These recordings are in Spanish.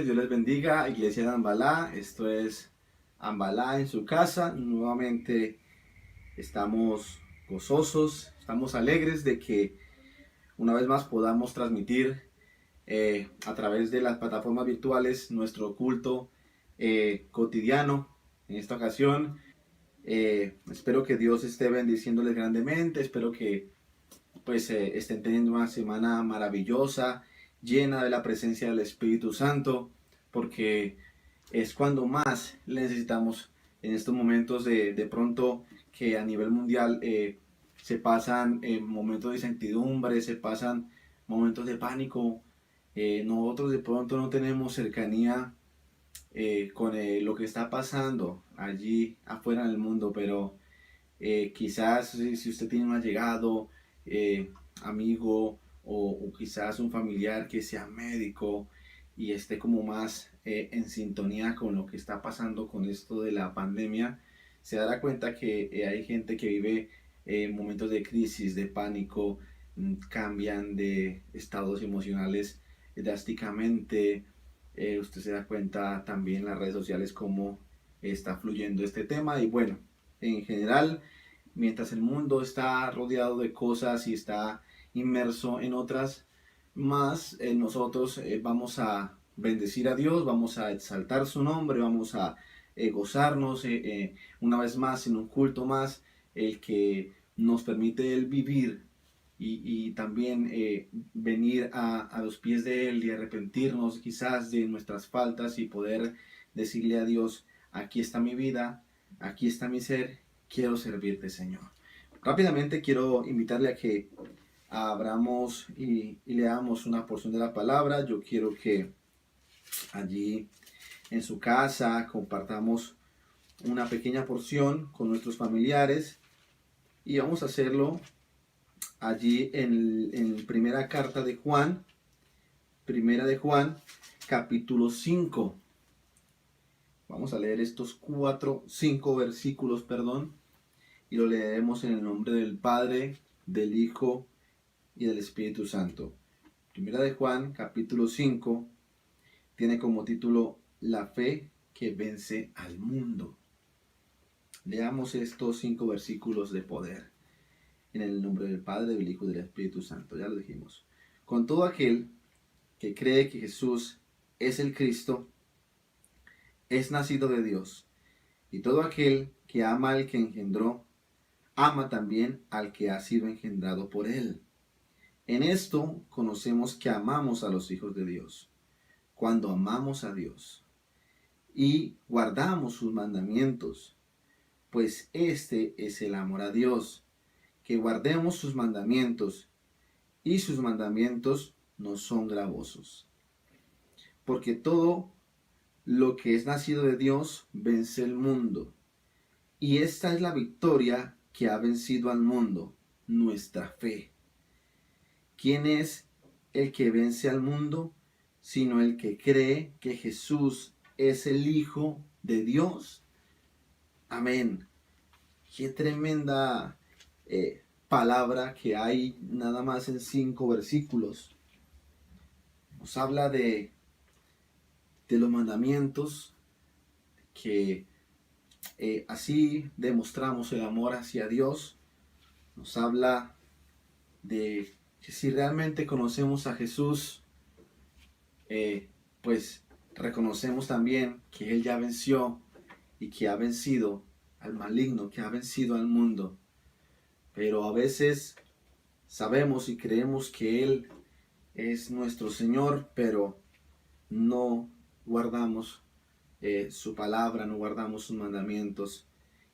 Dios les bendiga, Iglesia de Ambalá. Esto es Ambalá en su casa. Nuevamente estamos gozosos, estamos alegres de que una vez más podamos transmitir a través de las plataformas virtuales nuestro culto cotidiano. En esta ocasión, espero que Dios esté bendiciéndoles grandemente. Espero que estén teniendo una semana maravillosa, llena de la presencia del Espíritu Santo, porque es cuando más le necesitamos en estos momentos de pronto que a nivel mundial se pasan momentos de incertidumbre, se pasan momentos de pánico. Nosotros de pronto no tenemos cercanía con lo que está pasando allí afuera en el mundo, pero quizás si usted tiene un allegado, amigo o quizás un familiar que sea médico y esté como más en sintonía con lo que está pasando con esto de la pandemia, se dará cuenta que hay gente que vive momentos de crisis, de pánico, cambian de estados emocionales drásticamente. Usted se da cuenta también en las redes sociales cómo está fluyendo este tema y bueno, en general, mientras el mundo está rodeado de cosas y está inmerso en otras, más nosotros vamos a bendecir a Dios, vamos a exaltar su nombre, vamos a gozarnos una vez más en un culto más, el que nos permite el vivir y también venir a los pies de Él y arrepentirnos quizás de nuestras faltas y poder decirle a Dios, aquí está mi vida, aquí está mi ser, quiero servirte, Señor. Rápidamente quiero invitarle a que abramos y leamos una porción de la palabra. Yo quiero que allí en su casa compartamos una pequeña porción con nuestros familiares y vamos a hacerlo allí en primera carta de Juan, primera de Juan, capítulo 5. Vamos a leer estos 5 versículos, perdón, y lo leeremos en el nombre del Padre, del Hijo y del Espíritu Santo. Primera de Juan, capítulo 5, tiene como título La fe que vence al mundo. Leamos estos 5 versículos de poder. En el nombre del Padre, del Hijo y del Espíritu Santo. Ya lo dijimos. Con todo aquel que cree que Jesús es el Cristo, es nacido de Dios. Y todo aquel que ama al que engendró, ama también al que ha sido engendrado por él. En esto conocemos que amamos a los hijos de Dios, cuando amamos a Dios y guardamos sus mandamientos, pues este es el amor a Dios, que guardemos sus mandamientos, y sus mandamientos no son gravosos. Porque todo lo que es nacido de Dios vence el mundo, y esta es la victoria que ha vencido al mundo, nuestra fe. ¿Quién es el que vence al mundo? Sino el que cree que Jesús es el Hijo de Dios. Amén. Qué tremenda palabra que hay nada más en 5 versículos. Nos habla de los mandamientos, que así demostramos el amor hacia Dios. Nos habla de que si realmente conocemos a Jesús, pues reconocemos también que Él ya venció y que ha vencido al maligno, que ha vencido al mundo. Pero a veces sabemos y creemos que Él es nuestro Señor, pero no guardamos su palabra, no guardamos sus mandamientos.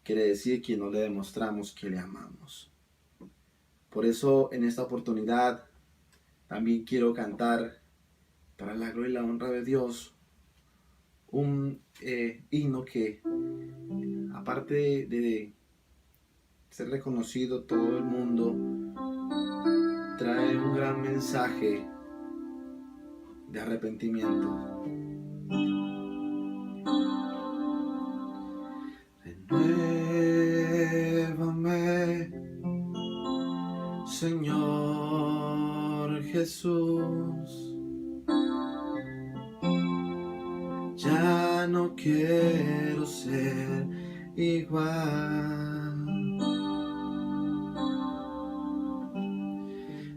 Quiere decir que no le demostramos que le amamos. Por eso en esta oportunidad también quiero cantar para la gloria y la honra de Dios un himno que, aparte de ser reconocido todo el mundo, trae un gran mensaje de arrepentimiento. Renuévame, Señor Jesús, no quiero ser igual.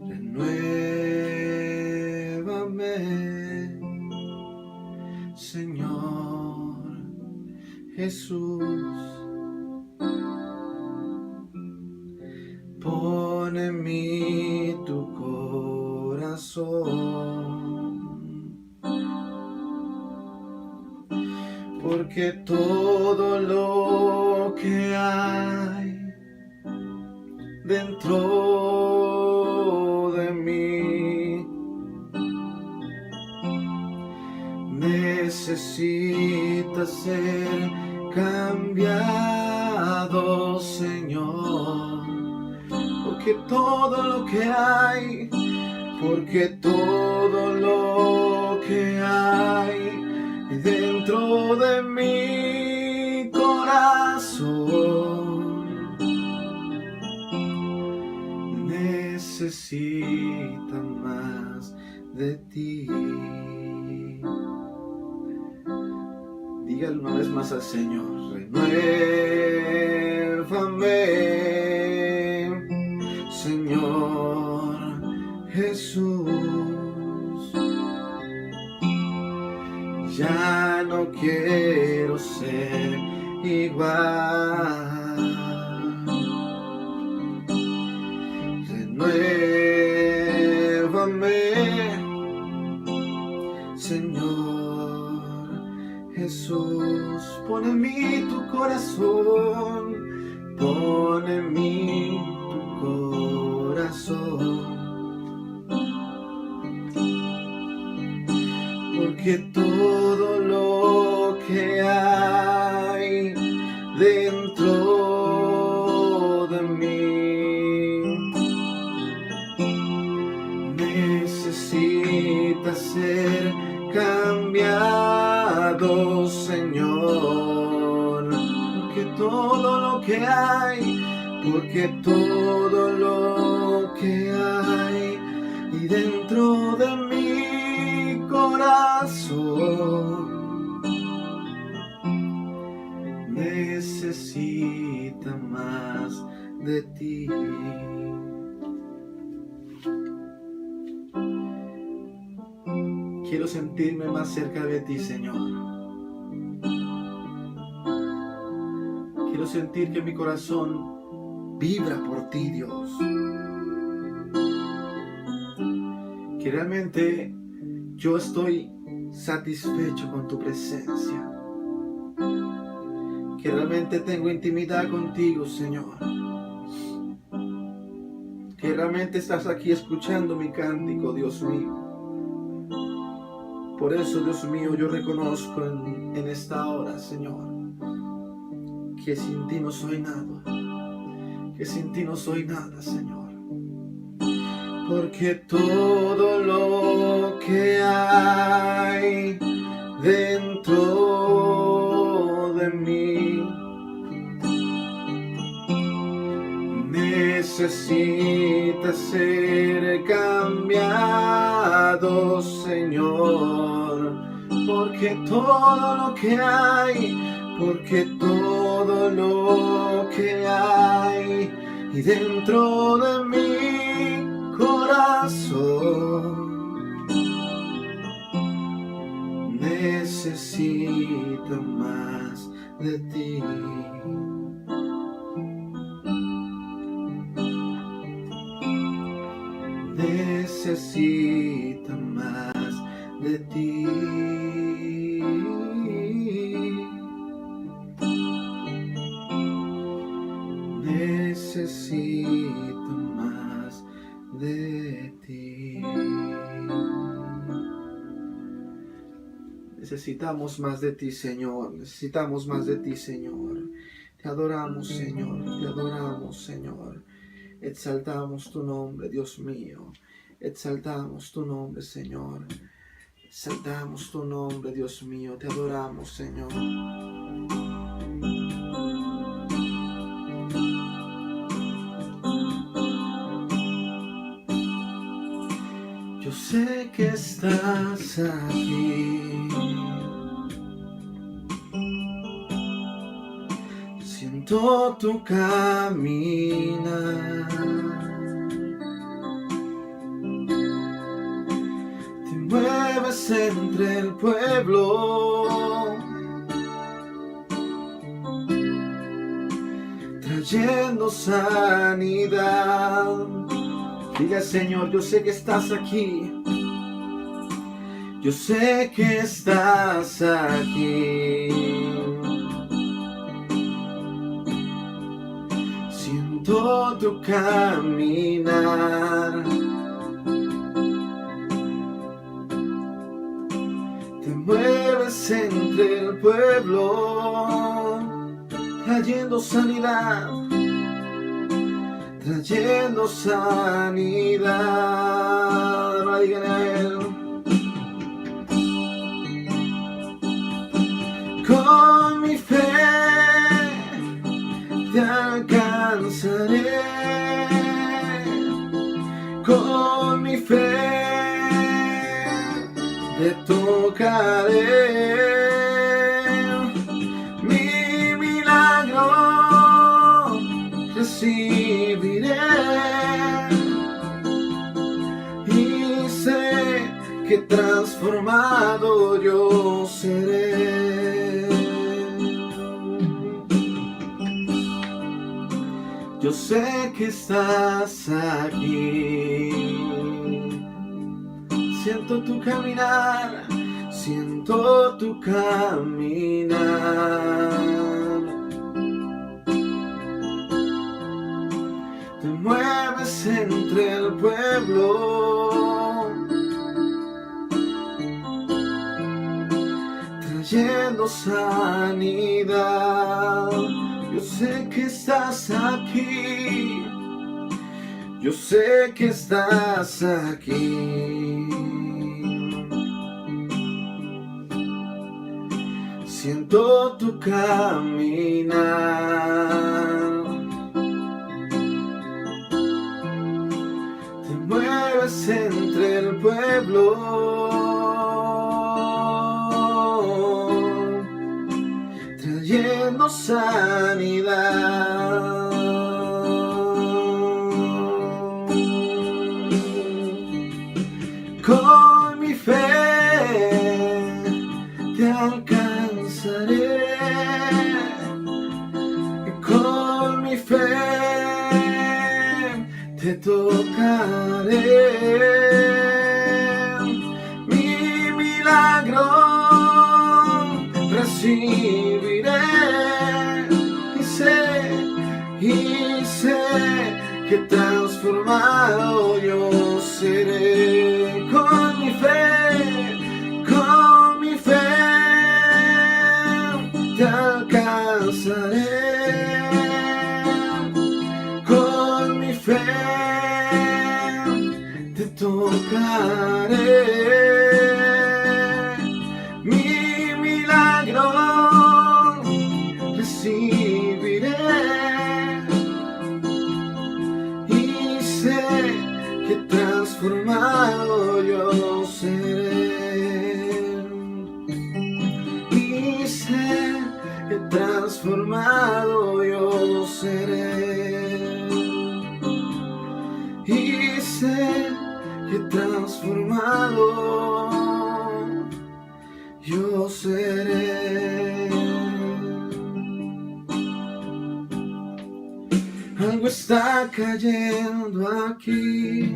Renuévame, Señor Jesús. Pon en mí tu corazón, porque todo lo que hay dentro de mí necesita ser cambiado, Señor. Porque todo lo que hay, porque todo lo que hay dentro de mi corazón necesita más de ti. Dígale una vez más al Señor: renuévame, Señor Jesús. Ya no quiero ser igual. Renuévame, Señor Jesús. Pon en mí tu corazón, pon en mí tu corazón, porque todo lo que hay dentro de mí necesita ser cambiado, Señor. Porque todo lo que hay, porque todo lo que hay y dentro de mi corazón necesita más de ti. Quiero sentirme más cerca de ti, Señor. Quiero sentir que mi corazón vibra por ti, Dios. Que realmente yo estoy satisfecho con tu presencia. Que realmente tengo intimidad contigo, Señor. Que realmente estás aquí escuchando mi cántico, Dios mío. Por eso, Dios mío, yo reconozco en esta hora, Señor, que sin ti no soy nada. Que sin ti no soy nada, Señor. Porque todo lo que hay dentro de mí necesita ser cambiado, Señor. Porque todo lo que hay, porque todo lo que hay y dentro de mi corazón necesita más de ti. Necesita más de ti. Necesito más de ti. Necesitamos más de ti, Señor. Necesitamos más de ti, Señor. Te adoramos, Señor. Te adoramos, Señor. Exaltamos tu nombre, Dios mío. Exaltamos tu nombre, Señor. Exaltamos tu nombre, Dios mío. Te adoramos, Señor. Yo sé que estás aquí. siento tu caminar. Te mueves entre el pueblo, trayendo sanidad. Diga: Señor, yo sé que estás aquí. Yo sé que estás aquí. Siento tu caminar. Te mueves entre el pueblo, trayendo sanidad, trayendo sanidad. Díganle a Él: con mi fe te alcanzaré, con mi fe te tocaré, mi milagro recibiré, y sé que transformado yo seré. Yo sé que estás aquí. Siento tu caminar, siento tu caminar. Te mueves entre el pueblo, trayendo sanidad. Yo sé que estás aquí. Yo sé que estás aquí. Siento tu caminar. Te mueves entre el pueblo, trayendo sanidad. Con mi fe te alcanzaré, con mi fe te tocaré, mi milagro recibiré, y sé que transformado yo seré. Con mi fe te alcanzaré, con mi fe te tocaré, mi milagro recibiré, y sé que transformado yo seré, y sé que transformado yo seré, y sé que transformado yo seré. Algo está cayendo aquí.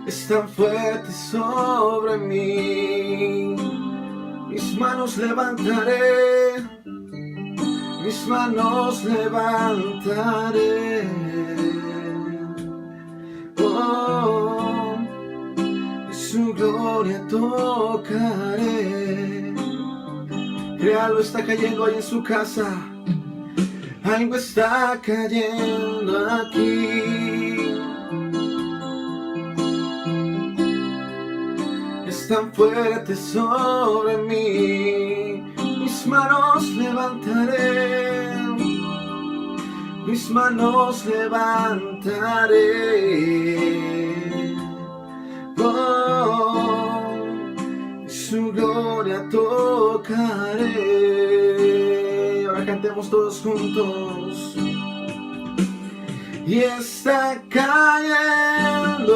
Es tan fuerte sobre mí. Mis manos levantaré, mis manos levantaré. Oh, su gloria tocaré. Créalo, está cayendo ahí en su casa. Algo está cayendo aquí. Es tan fuerte sobre mí. Mis manos levantaré, mis manos levantaré. Oh, su gloria tocaré. Ahora cantemos todos juntos. Y está cayendo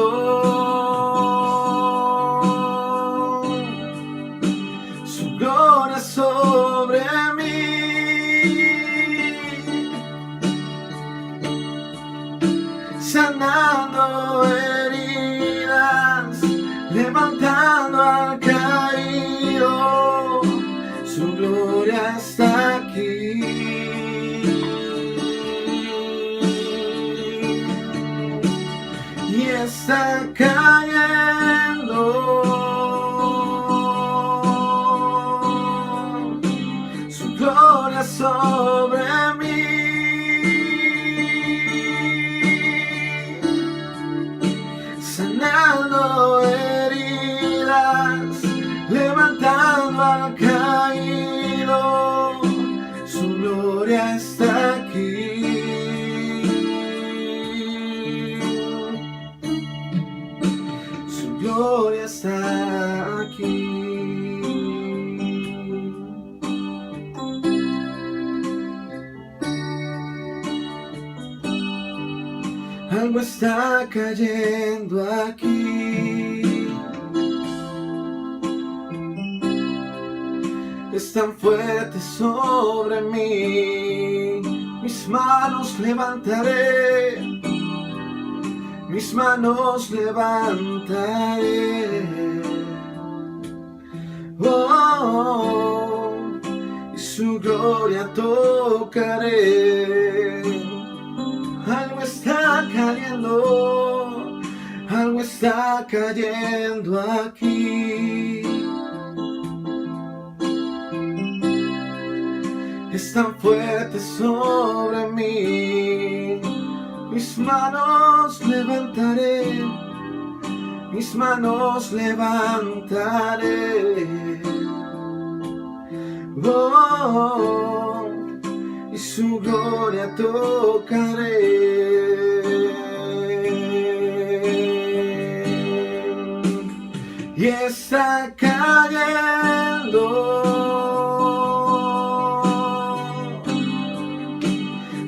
su gloria sobre mí, sanando heridas, levantando al caído. Su gloria está aquí. Y está cayendo su gloria sobre mí, sanando heridas, levantando al caído. Su gloria está aquí. Su gloria está aquí. Algo está cayendo aquí. Es tan fuerte sobre mí. Mis manos levantaré. Mis manos levantaré. Oh, y su gloria tocaré. Algo está cayendo, algo está cayendo aquí. Es tan fuerte sobre mí. Mis manos levantaré, mis manos levantaré. Oh, y su gloria tocaré. Y está cayendo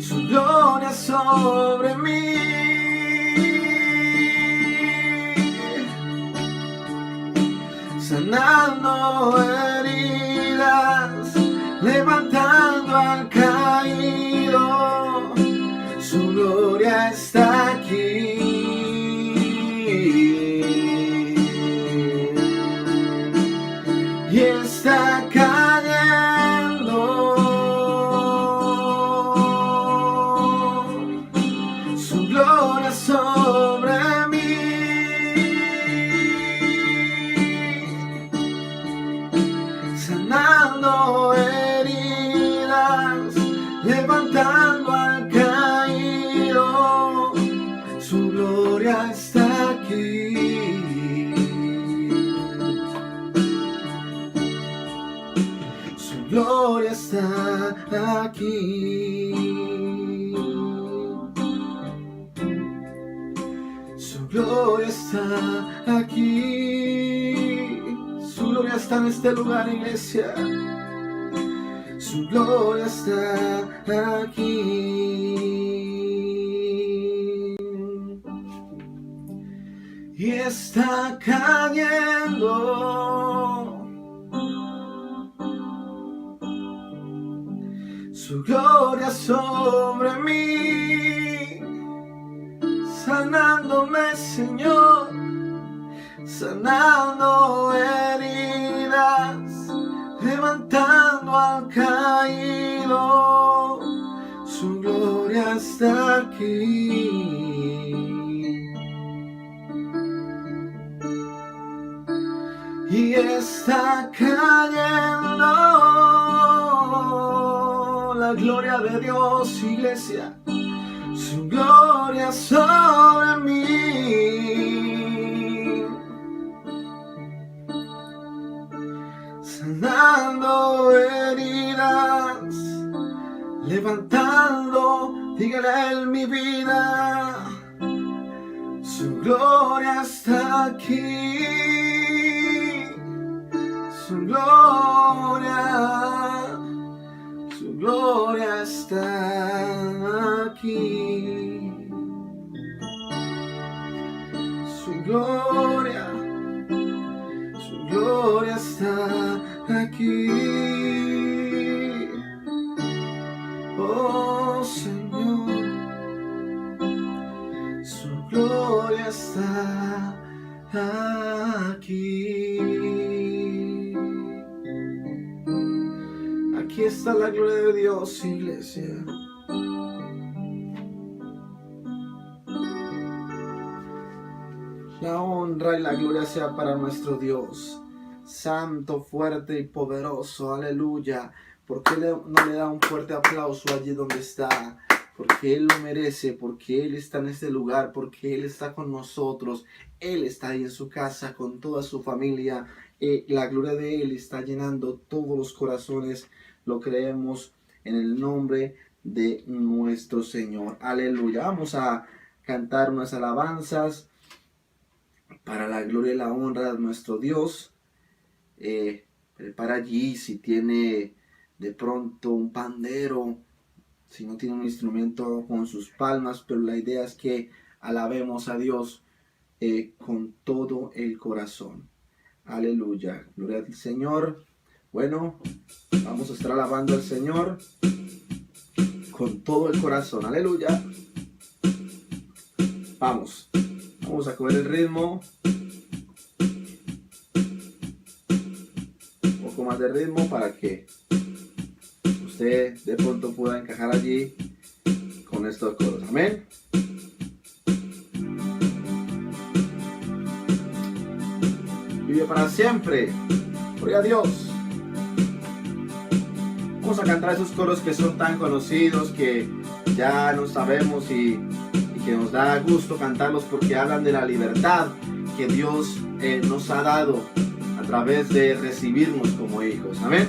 su gloria sobre mí, sanando heridas, levantando al caído. Su gloria está aquí. Y está cayendo su gloria sobre mí, sanando heridas, levantando al caído. Su gloria está aquí. Su gloria está aquí. Su gloria está aquí. Su gloria está en este lugar, iglesia. Su gloria está aquí. Y está cayendo su gloria sobre mí, sanándome, Señor, sanando heridas, levantando al caído. Su gloria está aquí. Y está cayendo la gloria de Dios, iglesia. Su gloria sobre mí, sanando heridas, levantando, dígale a él mi vida. Su gloria está aquí. su gloria está aquí. Oh Señor, su gloria está aquí. Aquí está la gloria de Dios, iglesia. La honra y la gloria sea para nuestro Dios, santo, fuerte y poderoso. Aleluya. ¿Por qué no le da un fuerte aplauso allí donde está? Porque Él lo merece, porque Él está en este lugar, porque Él está con nosotros. Él está ahí en su casa con toda su familia. La gloria de Él está llenando todos los corazones. Lo creemos en el nombre de nuestro Señor. Aleluya. Vamos a cantar unas alabanzas para la gloria y la honra de nuestro Dios. Prepara allí si tiene de pronto un pandero, si no tiene un instrumento con sus palmas, pero la idea es que alabemos a Dios con todo el corazón. Aleluya, gloria al Señor. Bueno, vamos a estar alabando al Señor con todo el corazón. Aleluya. Vamos a coger el ritmo. Un poco más de ritmo para que usted de pronto pueda encajar allí con estos coros. Amén. Vive para siempre. Gloria a Dios. Vamos a cantar esos coros que son tan conocidos, que ya no sabemos y que nos da gusto cantarlos porque hablan de la libertad que Dios nos ha dado a través de recibirnos como hijos. Amén.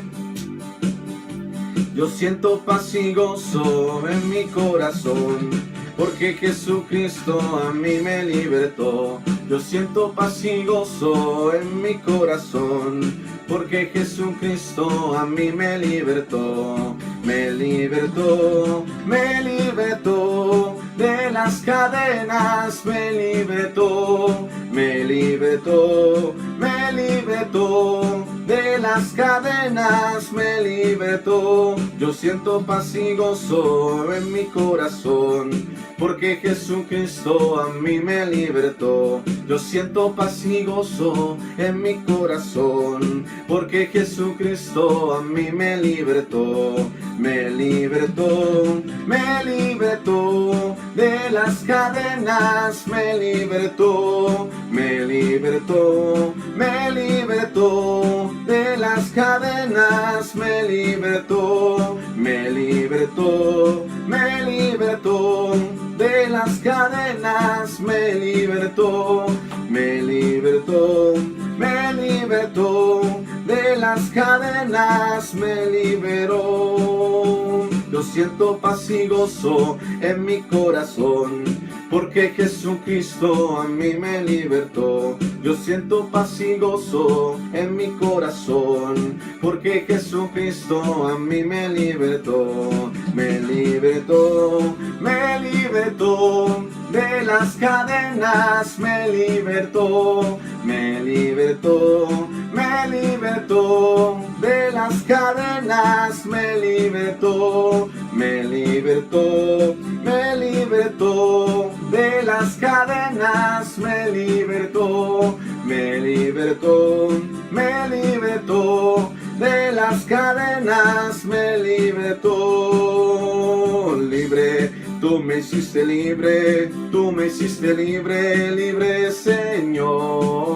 Yo siento paz y gozo en mi corazón, porque Jesucristo a mí me libertó. Yo siento paz y gozo en mi corazón, porque Jesucristo a mí me libertó. Me libertó, me libertó de las cadenas, me libertó, me libertó, me libertó de las cadenas, me libertó. Yo siento paz y gozo en mi corazón, porque Jesucristo a mí me libertó. Yo siento paz y gozo en mi corazón, porque Jesucristo a mí me libertó. Me libertó, me libertó de las cadenas, me libertó, me libertó, me libertó de las cadenas, me libertó, me libertó, me libertó de las cadenas, me libertó, me libertó, me libertó de las cadenas, me liberó. Yo siento paz y gozo en mi corazón, porque Jesucristo a mí me libertó. Yo siento paz y gozo en mi corazón, porque Jesucristo a mí me libertó. Me libertó, me libertó de las cadenas, me libertó, me libertó, me libertó de las cadenas, me libertó, me libertó, me libertó de las cadenas, me libertó, me libertó, me libertó de las cadenas, me libertó. Libre, tú me hiciste libre, tú me hiciste libre, libre Señor.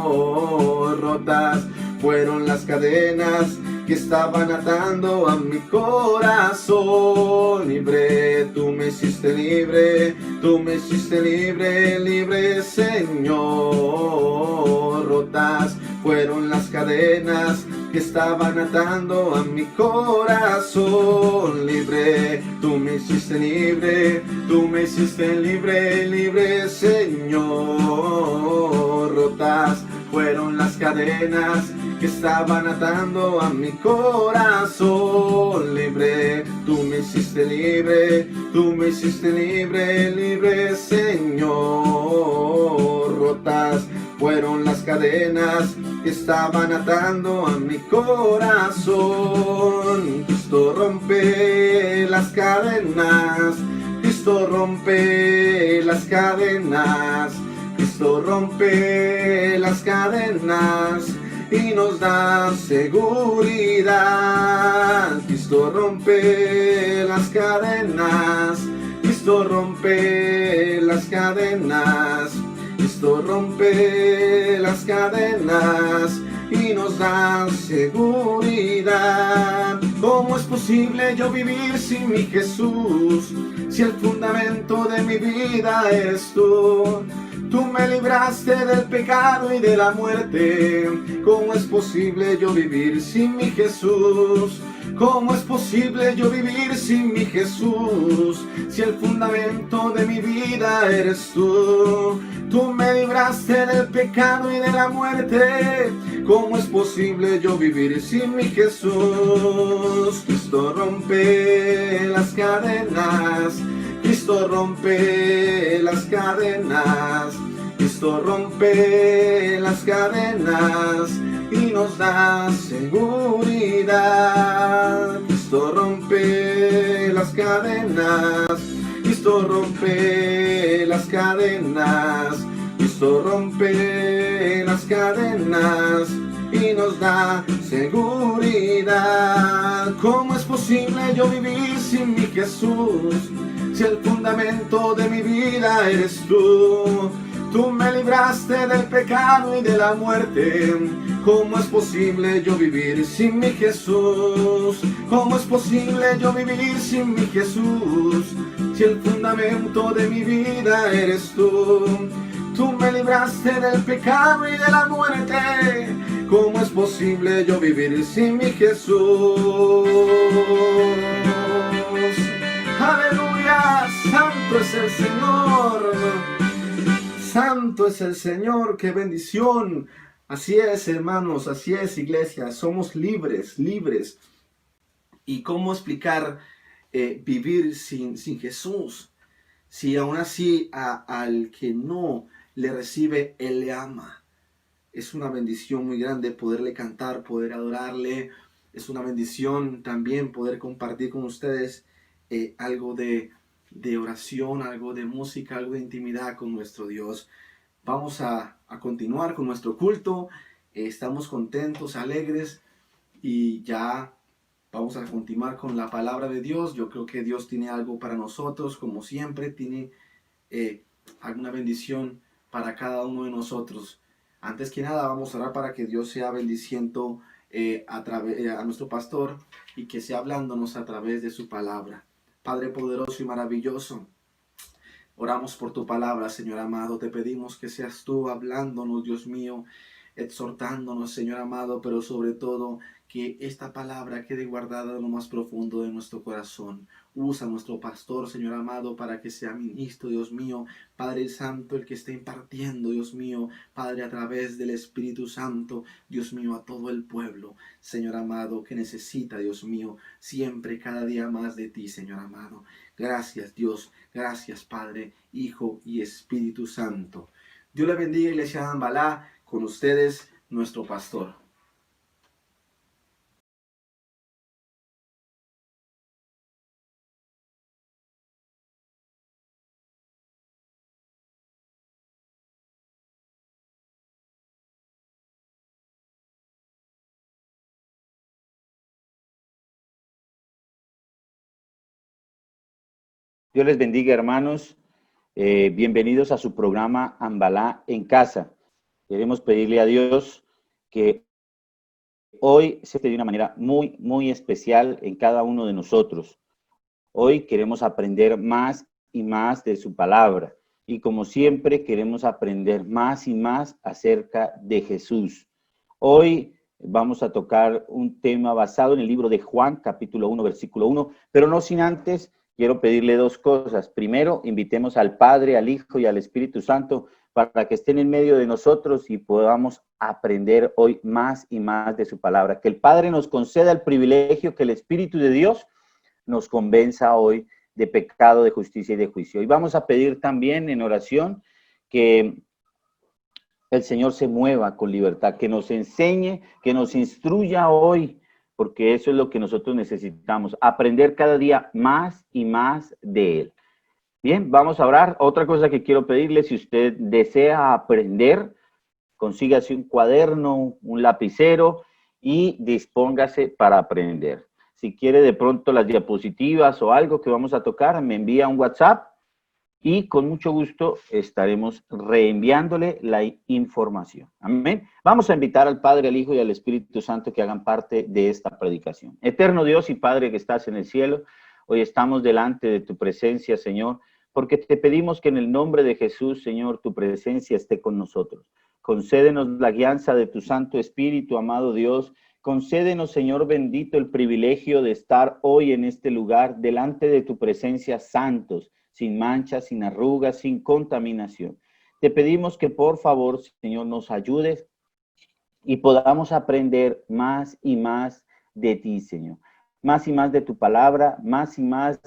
Rotas fueron las cadenas que estaban atando a mi corazón. Libre, tú me hiciste libre, tú me hiciste libre, libre Señor. Rotas fueron las cadenas que estaban atando a mi corazón. Libre, tú me hiciste libre, tú me hiciste libre, libre Señor. Rotas fueron las cadenas que estaban atando a mi corazón. Libre, tú me hiciste libre, tú me hiciste libre, libre Señor. Rotas fueron las cadenas que estaban atando a mi corazón. Cristo rompe las cadenas, Cristo rompe las cadenas, Cristo rompe las cadenas y nos da seguridad. Cristo rompe las cadenas, Cristo rompe las cadenas, Cristo rompe las cadenas y nos da seguridad. ¿Cómo es posible yo vivir sin mi Jesús? Si el fundamento de mi vida eres tú. Tú me libraste del pecado y de la muerte. ¿Cómo es posible yo vivir sin mi Jesús? ¿Cómo es posible yo vivir sin mi Jesús? Si el fundamento de mi vida eres tú. Tú me libraste del pecado y de la muerte. ¿Cómo es posible yo vivir sin mi Jesús? Cristo rompe las cadenas, Cristo rompe las cadenas, Cristo rompe las cadenas y nos da seguridad. Cristo rompe las cadenas, Cristo rompe las cadenas, Cristo rompe las cadenas y nos da seguridad. ¿Cómo es posible yo vivir sin mi Jesús? Si el fundamento de mi vida eres tú. Tú me libraste del pecado y de la muerte. ¿Cómo es posible yo vivir sin mi Jesús? ¿Cómo es posible yo vivir sin mi Jesús? Si el fundamento de mi vida eres tú. Tú me libraste del pecado y de la muerte. ¿Cómo es posible yo vivir sin mi Jesús? ¡Aleluya! ¡Santo es el Señor! ¡Santo es el Señor! ¡Qué bendición! Así es, hermanos, así es, iglesia. Somos libres. ¿Y cómo explicar vivir sin Jesús? Si aún así al que no le recibe, Él le ama. Es una bendición muy grande poderle cantar, poder adorarle. Es una bendición también poder compartir con ustedes algo de oración, algo de música, algo de intimidad con nuestro Dios. Vamos a continuar con nuestro culto. Estamos contentos, alegres y ya vamos a continuar con la palabra de Dios. Yo creo que Dios tiene algo para nosotros, como siempre, tiene alguna bendición para cada uno de nosotros. Antes que nada, vamos a orar para que Dios sea bendiciendo a nuestro pastor y que sea hablándonos a través de su palabra. Padre poderoso y maravilloso, oramos por tu palabra, Señor amado. Te pedimos que seas tú hablándonos, Dios mío, exhortándonos, Señor amado, pero sobre todo que esta palabra quede guardada en lo más profundo de nuestro corazón. Usa a nuestro pastor, Señor amado, para que sea ministro, Dios mío, Padre Santo, el que esté impartiendo, Dios mío, Padre, a través del Espíritu Santo, Dios mío, a todo el pueblo, Señor amado, que necesita, Dios mío, siempre, cada día más de ti, Señor amado. Gracias, Dios, gracias, Padre, Hijo y Espíritu Santo. Dios le bendiga, iglesia de Ambalá, con ustedes, nuestro pastor. Dios les bendiga, hermanos. Bienvenidos a su programa Ambalá en Casa. Queremos pedirle a Dios que hoy se esté de una manera muy especial en cada uno de nosotros. Hoy queremos aprender más y más de su palabra. Y como siempre, queremos aprender más y más acerca de Jesús. Hoy vamos a tocar un tema basado en el libro de Juan, capítulo 1, versículo 1, pero no sin antes quiero pedirle dos cosas. Primero, invitemos al Padre, al Hijo y al Espíritu Santo para que estén en medio de nosotros y podamos aprender hoy más y más de su palabra. Que el Padre nos conceda el privilegio que el Espíritu de Dios nos convenza hoy de pecado, de justicia y de juicio. Y vamos a pedir también en oración que el Señor se mueva con libertad, que nos enseñe, que nos instruya hoy, porque eso es lo que nosotros necesitamos, aprender cada día más y más de Él. Bien, vamos a orar. Otra cosa que quiero pedirle, si usted desea aprender, consígase un cuaderno, un lapicero y dispóngase para aprender. Si quiere de pronto las diapositivas o algo que vamos a tocar, me envía un WhatsApp y con mucho gusto estaremos reenviándole la información. Amén. Vamos a invitar al Padre, al Hijo y al Espíritu Santo que hagan parte de esta predicación. Eterno Dios y Padre que estás en el cielo, hoy estamos delante de tu presencia, Señor, porque te pedimos que en el nombre de Jesús, Señor, tu presencia esté con nosotros. Concédenos la guianza de tu Santo Espíritu, amado Dios. Concédenos, Señor bendito, el privilegio de estar hoy en este lugar, delante de tu presencia, santos, sin manchas, sin arrugas, sin contaminación. Te pedimos que por favor, Señor, nos ayudes y podamos aprender más y más de ti, Señor. Más y más de tu palabra, más y más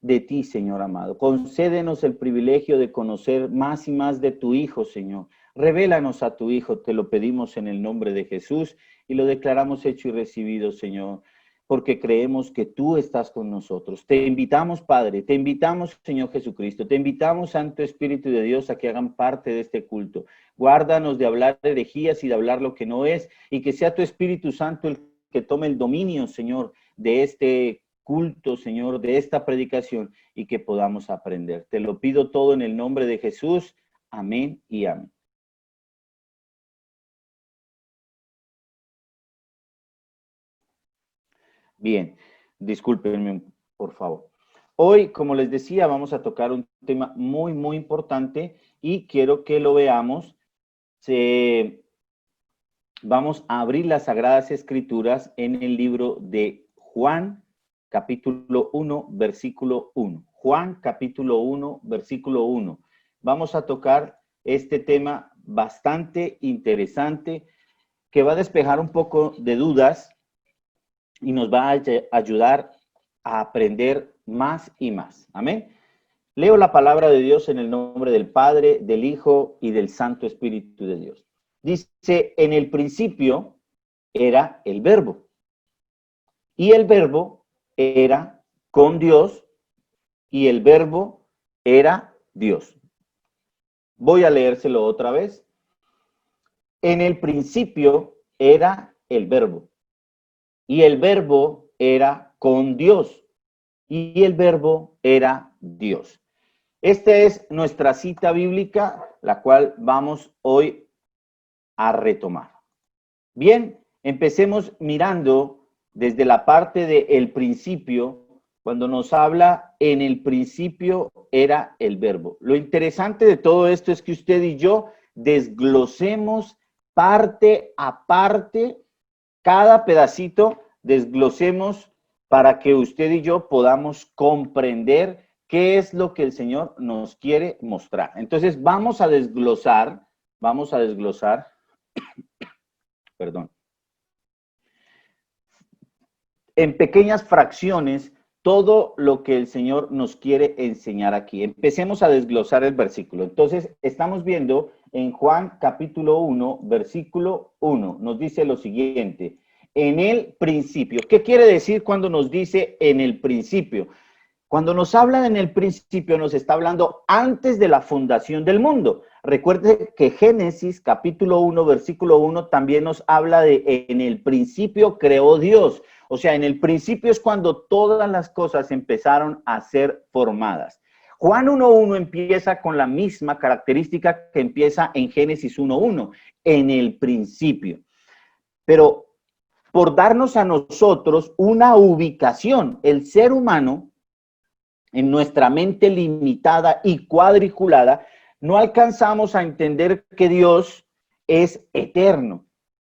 de ti, Señor amado. Concédenos el privilegio de conocer más y más de tu Hijo, Señor. Revélanos a tu Hijo, te lo pedimos en el nombre de Jesús y lo declaramos hecho y recibido, Señor, porque creemos que tú estás con nosotros. Te invitamos, Padre, te invitamos, Señor Jesucristo, te invitamos, Santo Espíritu de Dios, a que hagan parte de este culto. Guárdanos de hablar herejías y de hablar lo que no es, y que sea tu Espíritu Santo el que tome el dominio, Señor, de este culto, Señor, de esta predicación, y que podamos aprender. Te lo pido todo en el nombre de Jesús. Amén y amén. Bien, discúlpenme, por favor. Hoy, como les decía, vamos a tocar un tema muy, muy importante y quiero que lo veamos. Vamos a abrir las Sagradas Escrituras en el libro de Juan, capítulo 1, versículo 1. Juan, capítulo 1, versículo 1. Vamos a tocar este tema bastante interesante que va a despejar un poco de dudas y nos va a ayudar a aprender más y más. Amén. Leo la palabra de Dios en el nombre del Padre, del Hijo y del Santo Espíritu de Dios. Dice, en el principio era el Verbo, y el Verbo era con Dios, y el Verbo era Dios. Voy a leérselo otra vez. En el principio era el Verbo, y el Verbo era con Dios, y el Verbo era Dios. Esta es nuestra cita bíblica, la cual vamos hoy a retomar. Bien, empecemos mirando desde la parte del principio, cuando nos habla en el principio era el Verbo. Lo interesante de todo esto es que usted y yo desglosemos parte a parte, cada pedacito desglosemos para que usted y yo podamos comprender qué es lo que el Señor nos quiere mostrar. Entonces vamos a desglosar, perdón, en pequeñas fracciones todo lo que el Señor nos quiere enseñar aquí. Empecemos a desglosar el versículo. Entonces, estamos viendo en Juan capítulo 1, versículo 1, nos dice lo siguiente, en el principio. ¿Qué quiere decir cuando nos dice en el principio? Cuando nos habla en el principio, nos está hablando antes de la fundación del mundo. Recuerde que Génesis capítulo 1, versículo 1 también nos habla de en el principio creó Dios. O sea, en el principio es cuando todas las cosas empezaron a ser formadas. Juan 1.1 empieza con la misma característica que empieza en Génesis 1.1, en el principio. Pero por darnos a nosotros una ubicación, el ser humano, en nuestra mente limitada y cuadriculada, no alcanzamos a entender que Dios es eterno,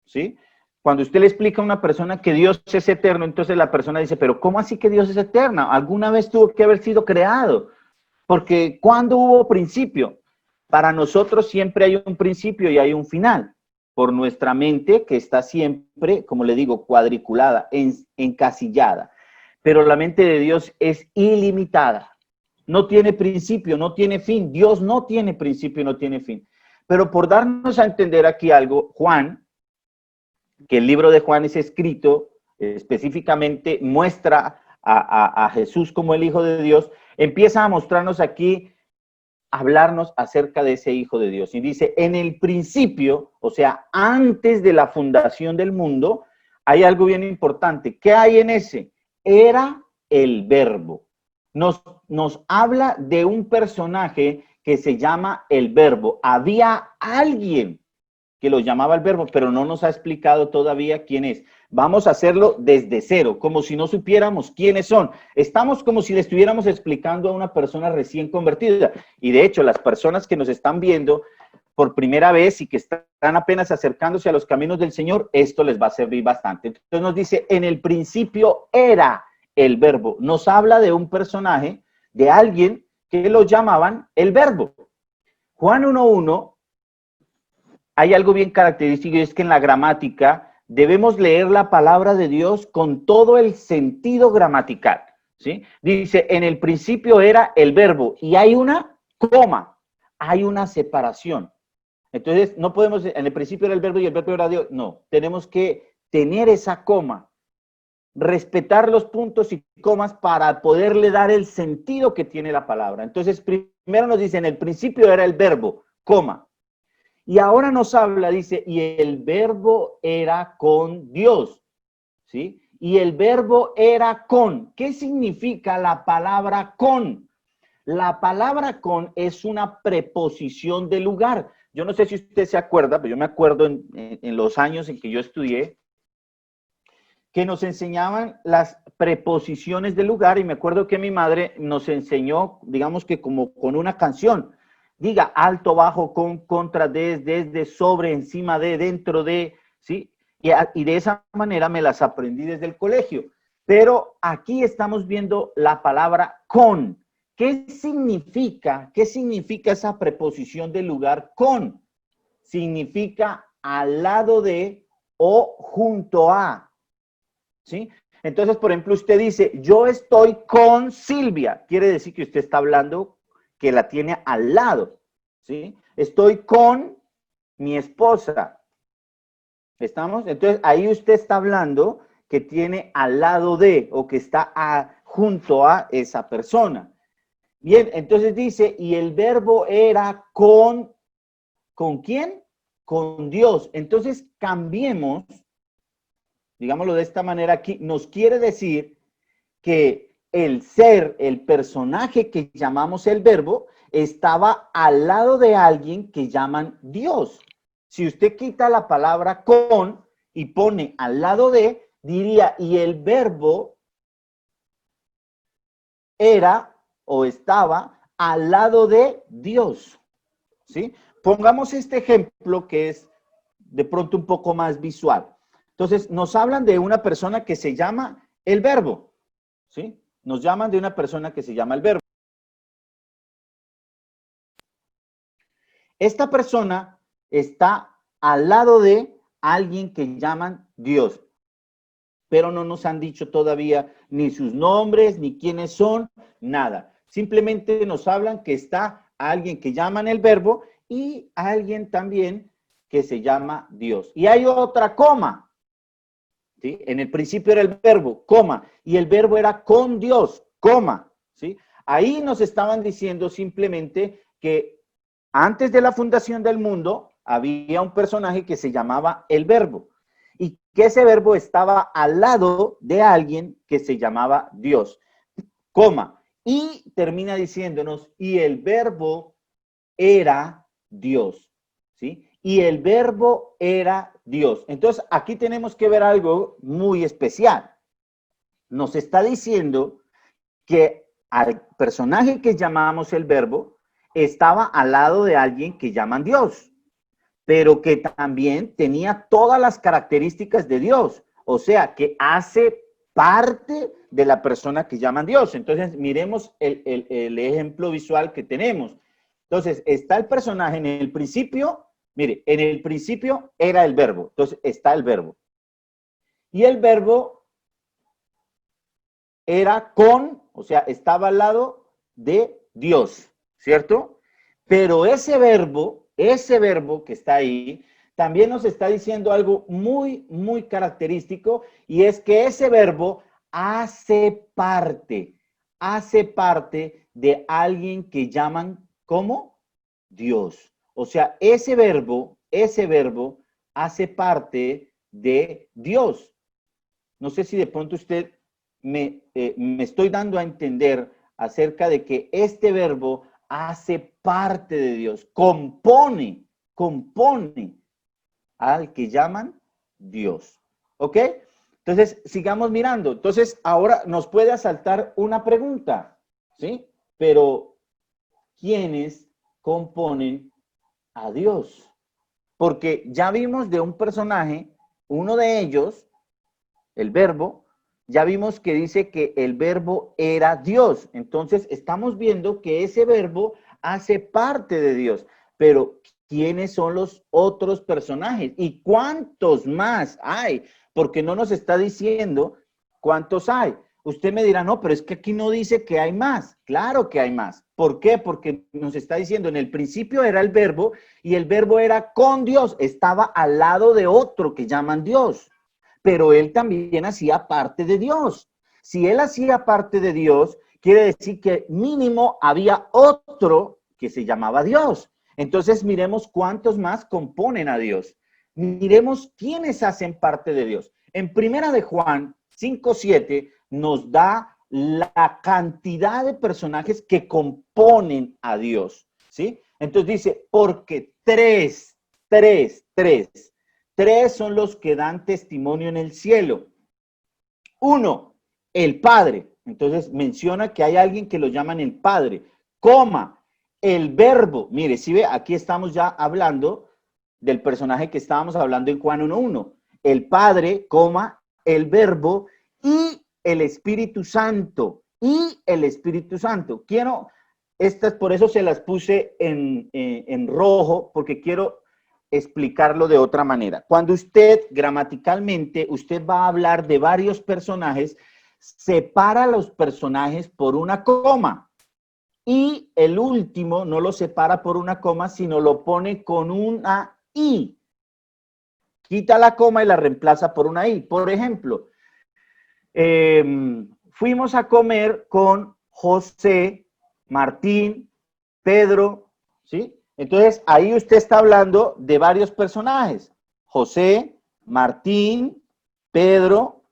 ¿sí? Cuando usted le explica a una persona que Dios es eterno, entonces la persona dice, pero ¿cómo así que Dios es eterno? Alguna vez tuvo que haber sido creado, porque ¿cuándo hubo principio? Para nosotros siempre hay un principio y hay un final, por nuestra mente que está siempre, como le digo, cuadriculada, encasillada. Pero la mente de Dios es ilimitada. No tiene principio, no tiene fin. Dios no tiene principio, no tiene fin. Pero por darnos a entender aquí algo, Juan, que el libro de Juan es escrito, específicamente muestra a Jesús como el Hijo de Dios, empieza a mostrarnos aquí, hablarnos acerca de ese Hijo de Dios. Y dice, en el principio, o sea, antes de la fundación del mundo, hay algo bien importante. ¿Qué hay en ese? Era el Verbo. Nos habla de un personaje que se llama el Verbo. Había alguien que lo llamaba el Verbo, pero no nos ha explicado todavía quién es. Vamos a hacerlo desde cero, como si no supiéramos quiénes son. Estamos como si le estuviéramos explicando a una persona recién convertida. Y de hecho, las personas que nos están viendo por primera vez y que están apenas acercándose a los caminos del Señor, esto les va a servir bastante. Entonces nos dice, en el principio era el Verbo. Nos habla de un personaje, de alguien que lo llamaban el Verbo. Juan 1:1, hay algo bien característico y es que en la gramática debemos leer la palabra de Dios con todo el sentido gramatical, ¿sí? Dice, en el principio era el Verbo y hay una coma, hay una separación. Entonces, no podemos, en el principio era el Verbo y el Verbo era Dios. No, tenemos que tener esa coma, respetar los puntos y comas para poderle dar el sentido que tiene la palabra. Entonces, primero nos dice, en el principio era el Verbo, coma. Y ahora nos habla, dice, y el Verbo era con Dios, ¿sí? Y el Verbo era con. ¿Qué significa la palabra con? La palabra con es una preposición de lugar. Yo no sé si usted se acuerda, pero yo me acuerdo en los años en que yo estudié, que nos enseñaban las preposiciones de lugar, y me acuerdo que mi madre nos enseñó, digamos que como con una canción, diga alto, bajo, con, contra, desde, sobre, encima de, dentro de, ¿sí? Y de esa manera me las aprendí desde el colegio. Pero aquí estamos viendo la palabra con. ¿Qué significa? ¿Qué significa esa preposición de lugar con? Significa al lado de o junto a, ¿sí? Entonces, por ejemplo, usted dice, yo estoy con Silvia. Quiere decir que usted está hablando que la tiene al lado, ¿sí? Estoy con mi esposa. ¿Estamos? Entonces, ahí usted está hablando que tiene al lado de o que está junto a esa persona. Bien, entonces dice, y el Verbo era ¿con quién? Con Dios. Entonces, cambiemos, digámoslo de esta manera aquí, nos quiere decir que el ser, el personaje que llamamos el Verbo, estaba al lado de alguien que llaman Dios. Si usted quita la palabra con y pone al lado de, diría, y el Verbo era o estaba al lado de Dios, ¿sí? Pongamos este ejemplo que es de pronto un poco más visual. Entonces, nos hablan de una persona que se llama el Verbo, ¿sí? Nos llaman de una persona que se llama el Verbo. Esta persona está al lado de alguien que llaman Dios, pero no nos han dicho todavía ni sus nombres, ni quiénes son, nada. Simplemente nos hablan que está alguien que llaman el Verbo y alguien también que se llama Dios. Y hay otra coma, ¿sí? En el principio era el Verbo, coma, y el Verbo era con Dios, coma, ¿sí? Ahí nos estaban diciendo simplemente que antes de la fundación del mundo había un personaje que se llamaba el Verbo y que ese Verbo estaba al lado de alguien que se llamaba Dios, coma, y termina diciéndonos, y el Verbo era Dios, ¿sí? Y el Verbo era Dios. Entonces, aquí tenemos que ver algo muy especial. Nos está diciendo que al personaje que llamamos el Verbo estaba al lado de alguien que llaman Dios, pero que también tenía todas las características de Dios, o sea, que hace parte de la persona que llaman Dios. Entonces, miremos el ejemplo visual que tenemos. Entonces, está el personaje en el principio, mire, en el principio era el Verbo, entonces está el Verbo. Y el Verbo era con, o sea, estaba al lado de Dios, ¿cierto? Pero ese Verbo ese verbo que está ahí, también nos está diciendo algo muy, muy característico, y es que ese verbo hace parte de alguien que llaman como Dios. O sea, ese verbo hace parte de Dios. No sé si de pronto usted me estoy dando a entender acerca de que este verbo hace parte de Dios, compone al que llaman Dios. ¿Ok? Entonces, sigamos mirando. Entonces, ahora nos puede asaltar una pregunta, ¿sí? Pero, ¿quiénes componen a Dios? Porque ya vimos de un personaje, uno de ellos, el verbo, ya vimos que dice que el verbo era Dios. Entonces, estamos viendo que ese verbo hace parte de Dios. Pero, ¿quiénes son los otros personajes? ¿Y cuántos más hay? Porque no nos está diciendo cuántos hay. Usted me dirá, no, pero es que aquí no dice que hay más. Claro que hay más. ¿Por qué? Porque nos está diciendo, en el principio era el verbo y el verbo era con Dios. Estaba al lado de otro que llaman Dios. Pero él también hacía parte de Dios. Si él hacía parte de Dios, quiere decir que mínimo había otro que se llamaba Dios. Entonces miremos cuántos más componen a Dios. Miremos quiénes hacen parte de Dios. En Primera de Juan 5:7 nos da la cantidad de personajes que componen a Dios, ¿sí? Entonces dice, porque tres son los que dan testimonio en el cielo. Uno, el Padre. Entonces menciona que hay alguien que lo llaman el Padre. Coma, el Verbo. Mire, si ve, aquí estamos ya hablando del personaje que estábamos hablando en Juan 1:1. El Padre, coma, el Verbo y el Espíritu Santo. Y el Espíritu Santo. Estas por eso se las puse en rojo, porque quiero explicarlo de otra manera. Cuando usted gramaticalmente, usted va a hablar de varios personajes, separa los personajes por una coma y el último no lo separa por una coma, sino lo pone con una I. Quita la coma y la reemplaza por una I. Por ejemplo, fuimos a comer con José, Martín, Pedro, ¿sí? Entonces, ahí usted está hablando de varios personajes. José, Martín, Pedro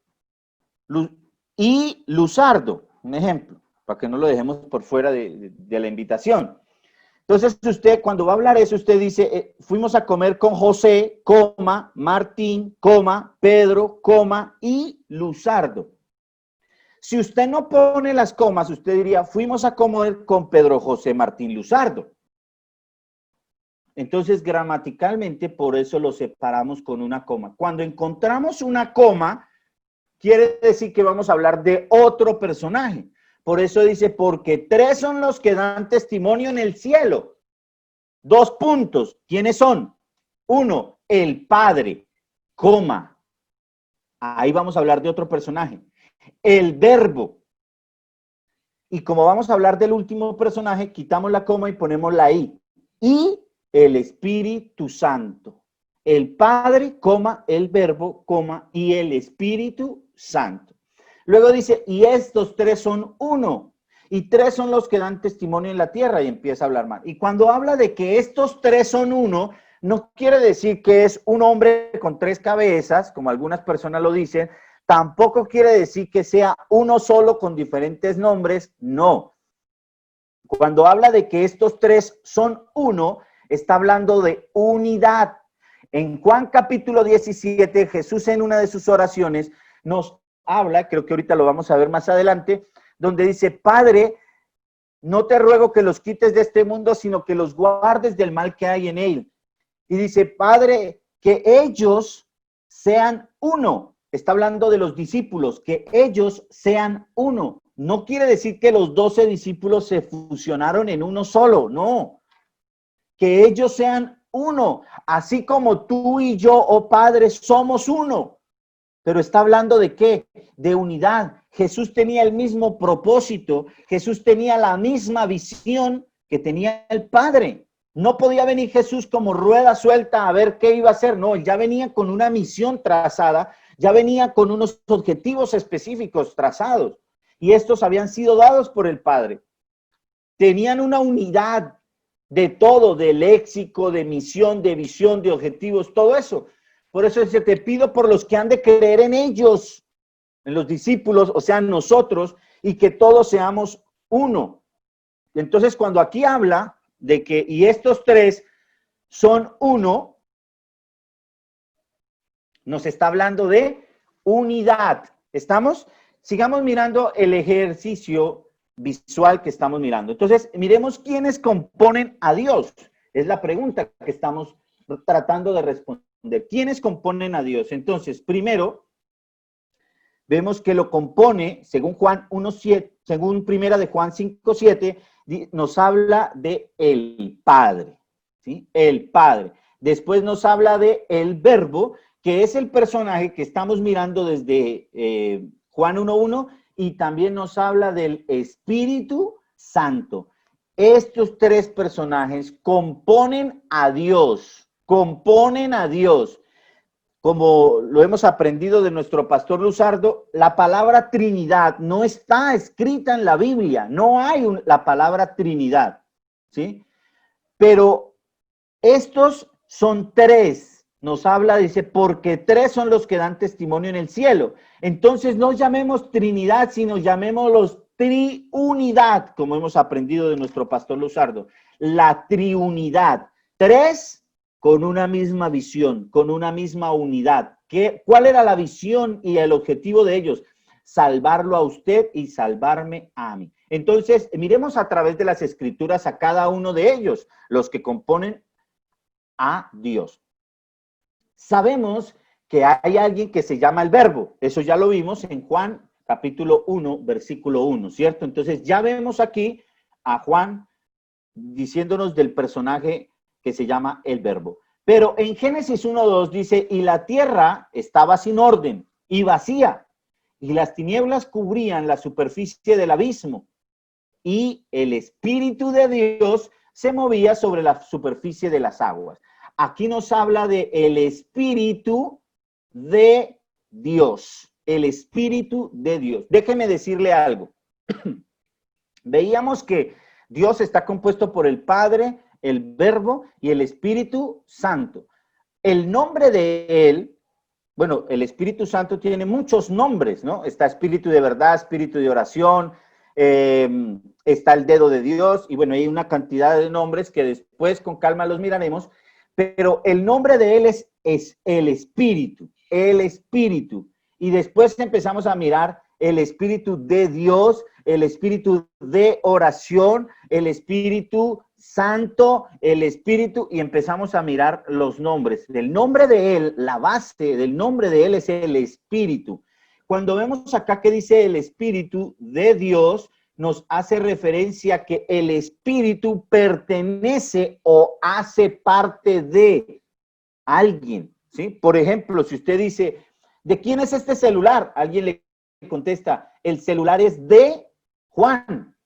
y Luzardo, un ejemplo, para que no lo dejemos por fuera de la invitación. Entonces, usted cuando va a hablar eso, usted dice, fuimos a comer con José, coma, Martín, coma, Pedro, coma y Luzardo. Si usted no pone las comas, usted diría, fuimos a comer con Pedro, José, Martín, Luzardo. Entonces, gramaticalmente, por eso lo separamos con una coma. Cuando encontramos una coma, quiere decir que vamos a hablar de otro personaje. Por eso dice, porque tres son los que dan testimonio en el cielo. 2 puntos. ¿Quiénes son? 1, el Padre, coma. Ahí vamos a hablar de otro personaje. El Verbo. Y como vamos a hablar del último personaje, quitamos la coma y ponemos la I. Y el Espíritu Santo. El Padre, coma, el Verbo, coma, y el Espíritu Santo. Luego dice, y estos tres son uno. Y tres son los que dan testimonio en la tierra, y empieza a hablar más. Y cuando habla de que estos tres son uno, no quiere decir que es un hombre con 3 cabezas, como algunas personas lo dicen. Tampoco quiere decir que sea uno solo con diferentes nombres. No. Cuando habla de que estos tres son uno, está hablando de unidad. En Juan capítulo 17, Jesús en una de sus oraciones nos habla, creo que ahorita lo vamos a ver más adelante, donde dice, Padre, no te ruego que los quites de este mundo, sino que los guardes del mal que hay en él. Y dice, Padre, que ellos sean uno. Está hablando de los discípulos, que ellos sean uno. No quiere decir que los 12 discípulos se fusionaron en uno solo, no. Que ellos sean uno, así como tú y yo, oh Padre, somos uno. Pero está hablando de qué? De unidad. Jesús tenía el mismo propósito, Jesús tenía la misma visión que tenía el Padre. No podía venir Jesús como rueda suelta a ver qué iba a hacer. No, él ya venía con una misión trazada, ya venía con unos objetivos específicos trazados. Y estos habían sido dados por el Padre. Tenían una unidad de todo, de léxico, de misión, de visión, de objetivos, todo eso. Por eso dice, te pido por los que han de creer en ellos, en los discípulos, o sea, nosotros, y que todos seamos uno. Entonces, cuando aquí habla de que, y estos tres son uno, nos está hablando de unidad. ¿Estamos? Sigamos mirando el ejercicio visual que estamos mirando. Entonces, miremos quiénes componen a Dios. Es la pregunta que estamos tratando de responder. ¿Quiénes componen a Dios? Entonces, primero, vemos que lo compone, según Juan 1:7, según primera de Juan 5:7, nos habla de el Padre, ¿sí? El Padre. Después nos habla de el Verbo, que es el personaje que estamos mirando desde Juan 1:1, y también nos habla del Espíritu Santo. Estos tres personajes componen a Dios, componen a Dios. Como lo hemos aprendido de nuestro pastor Luzardo, la palabra Trinidad no está escrita en la Biblia, no hay la palabra Trinidad, ¿sí? Pero estos son tres, nos habla, dice, porque tres son los que dan testimonio en el cielo. Entonces no llamemos Trinidad, sino llamémoslos triunidad, como hemos aprendido de nuestro pastor Luzardo. La triunidad, tres con una misma visión, con una misma unidad. ¿Cuál era la visión y el objetivo de ellos? Salvarlo a usted y salvarme a mí. Entonces, miremos a través de las escrituras a cada uno de ellos, los que componen a Dios. Sabemos que hay alguien que se llama el Verbo. Eso ya lo vimos en Juan capítulo 1, versículo 1, ¿cierto? Entonces, ya vemos aquí a Juan diciéndonos del personaje que se llama el Verbo. Pero en Génesis 1:2 dice, y la tierra estaba sin orden y vacía, y las tinieblas cubrían la superficie del abismo, y el Espíritu de Dios se movía sobre la superficie de las aguas. Aquí nos habla de el Espíritu de Dios, el Espíritu de Dios. Déjeme decirle algo. Veíamos que Dios está compuesto por el Padre, el Verbo y el Espíritu Santo. El nombre de él, bueno, el Espíritu Santo tiene muchos nombres, ¿no? Está Espíritu de verdad, Espíritu de oración, está el dedo de Dios, y bueno, hay una cantidad de nombres que después con calma los miraremos, pero el nombre de él es el Espíritu, y después empezamos a mirar el Espíritu de Dios, el Espíritu de oración, el Espíritu Santo, el Espíritu, y empezamos a mirar los nombres. El nombre de él, la base del nombre de él es el Espíritu. Cuando vemos acá que dice el Espíritu de Dios, nos hace referencia que el Espíritu pertenece o hace parte de alguien, ¿sí? Por ejemplo, si usted dice, ¿de quién es este celular? Alguien le contesta, el celular es de Juan.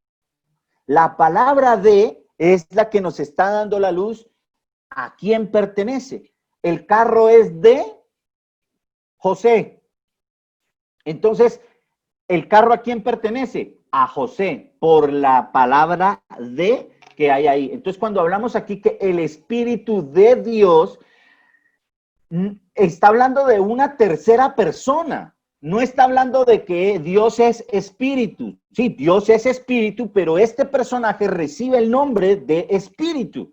La palabra de es la que nos está dando la luz a quién pertenece. El carro es de José. Entonces, ¿el carro a quién pertenece? A José, por la palabra de que hay ahí. Entonces, cuando hablamos aquí que el Espíritu de Dios está hablando de una tercera persona. No está hablando de que Dios es espíritu. Sí, Dios es espíritu, pero este personaje recibe el nombre de espíritu.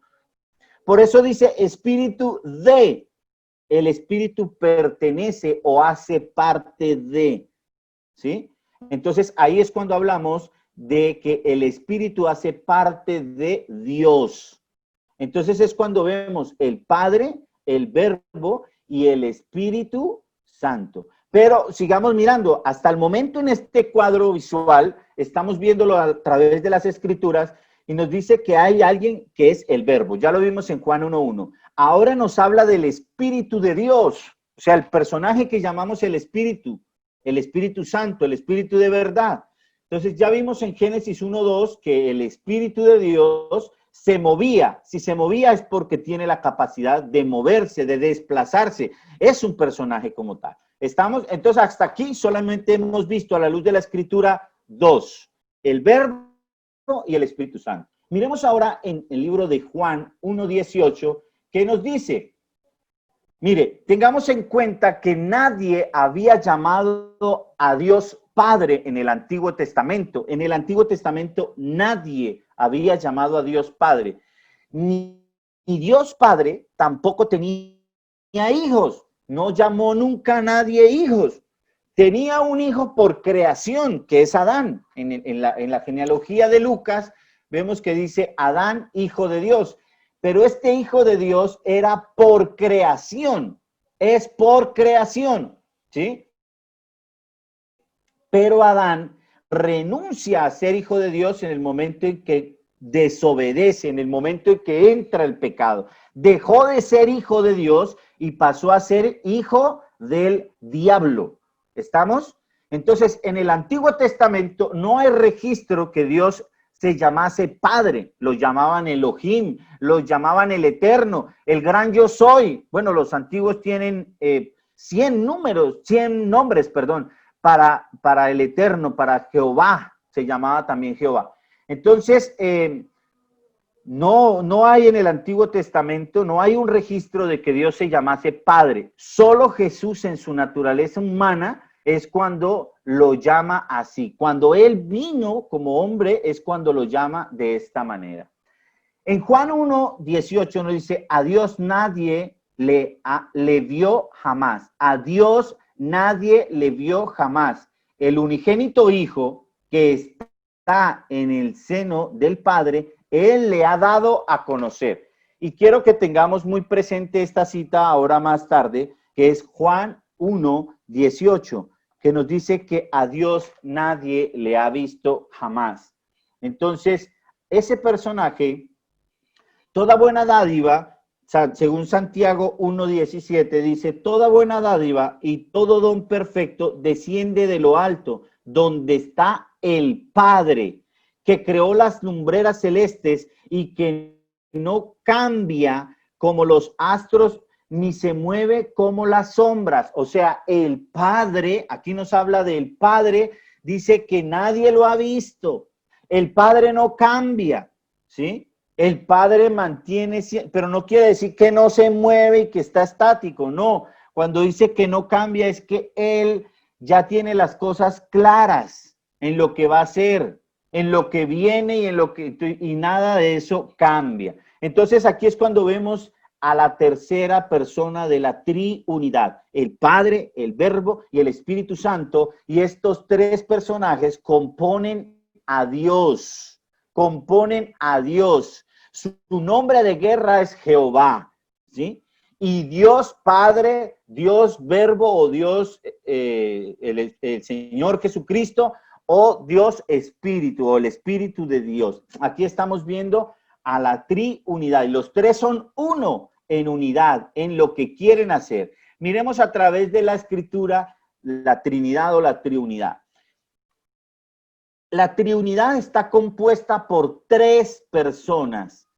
Por eso dice espíritu de. El espíritu pertenece o hace parte de. ¿Sí? Entonces ahí es cuando hablamos de que el espíritu hace parte de Dios. Entonces es cuando vemos el Padre, el Verbo y el Espíritu Santo. Pero sigamos mirando, hasta el momento en este cuadro visual, estamos viéndolo a través de las escrituras y nos dice que hay alguien que es el Verbo. Ya lo vimos en Juan 1:1. Ahora nos habla del Espíritu de Dios, o sea, el personaje que llamamos el Espíritu Santo, el Espíritu de verdad. Entonces ya vimos en Génesis 1:2 que el Espíritu de Dios se movía. Si se movía es porque tiene la capacidad de moverse, de desplazarse. Es un personaje como tal. Estamos, entonces, hasta aquí solamente hemos visto a la luz de la Escritura dos: el Verbo y el Espíritu Santo. Miremos ahora en el libro de Juan 1:18, que nos dice, mire, tengamos en cuenta que nadie había llamado a Dios Padre en el Antiguo Testamento. En el Antiguo Testamento nadie había llamado a Dios Padre. Ni Dios Padre tampoco tenía hijos. No llamó nunca a nadie hijos. Tenía un hijo por creación, que es Adán. En la genealogía de Lucas vemos que dice Adán, hijo de Dios. Pero este hijo de Dios era por creación. Es por creación, ¿sí? Pero Adán renuncia a ser hijo de Dios en el momento en que desobedece, en el momento en que entra el pecado. Dejó de ser hijo de Dios y pasó a ser hijo del diablo. ¿Estamos? Entonces, en el Antiguo Testamento no hay registro que Dios se llamase Padre. Lo llamaban Elohim, lo llamaban el Eterno, el Gran Yo Soy. Bueno, los antiguos tienen 100 nombres, para el Eterno, para Jehová, se llamaba también Jehová. Entonces, no hay en el Antiguo Testamento, no hay un registro de que Dios se llamase Padre. Solo Jesús en su naturaleza humana es cuando lo llama así. Cuando Él vino como hombre es cuando lo llama de esta manera. En Juan 1:18 nos dice, a Dios nadie le vio jamás. A Dios nadie le vio jamás. El unigénito Hijo que está en el seno del Padre, Él le ha dado a conocer. Y quiero que tengamos muy presente esta cita ahora más tarde, que es Juan 1:18, que nos dice que a Dios nadie le ha visto jamás. Entonces, ese personaje, toda buena dádiva, según Santiago 1:17, dice, toda buena dádiva y todo don perfecto desciende de lo alto, donde está el Padre, que creó las lumbreras celestes y que no cambia como los astros ni se mueve como las sombras. O sea, el Padre, aquí nos habla del Padre, dice que nadie lo ha visto. El Padre no cambia, ¿sí? El Padre mantiene, pero no quiere decir que no se mueve y que está estático, no. Cuando dice que no cambia es que Él ya tiene las cosas claras en lo que va a ser, en lo que viene y nada de eso cambia. Entonces aquí es cuando vemos a la tercera persona de la triunidad, el Padre, el Verbo y el Espíritu Santo, y estos tres personajes componen a Dios, Su nombre de guerra es Jehová, ¿sí? Y Dios Padre, Dios Verbo o Dios, el Señor Jesucristo, o Dios Espíritu o el Espíritu de Dios. Aquí estamos viendo a la triunidad y los tres son uno en unidad, en lo que quieren hacer. Miremos a través de la Escritura la Trinidad o la triunidad. La triunidad está compuesta por tres personas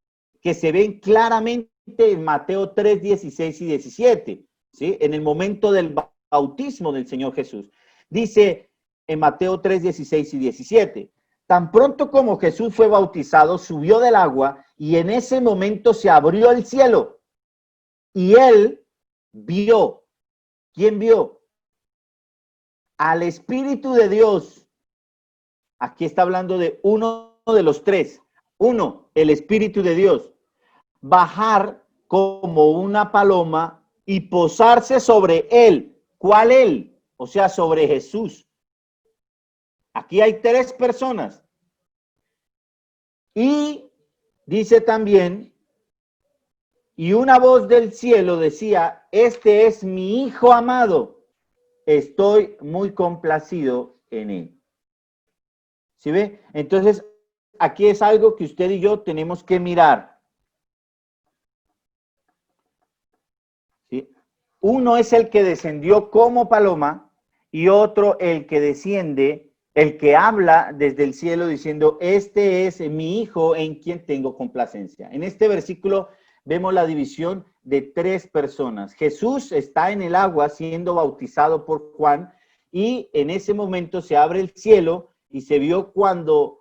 que se ven claramente en Mateo 3, 16 y 17, ¿sí? En el momento del bautismo del Señor Jesús. Dice en Mateo 3, 16 y 17, tan pronto como Jesús fue bautizado, subió del agua y en ese momento se abrió el cielo y él vio. ¿Quién vio? Al Espíritu de Dios. Aquí está hablando de uno de los tres. Uno, el Espíritu de Dios. Bajar como una paloma y posarse sobre él. ¿Cuál él? O sea, sobre Jesús. Aquí hay tres personas. Y dice también, y una voz del cielo decía, este es mi Hijo amado, estoy muy complacido en él. ¿Sí ve? Entonces, aquí es algo que usted y yo tenemos que mirar. ¿Sí? Uno es el que descendió como paloma y otro el que desciende el que habla desde el cielo diciendo, este es mi hijo en quien tengo complacencia. En este versículo vemos la división de tres personas. Jesús está en el agua siendo bautizado por Juan y en ese momento se abre el cielo y se vio cuando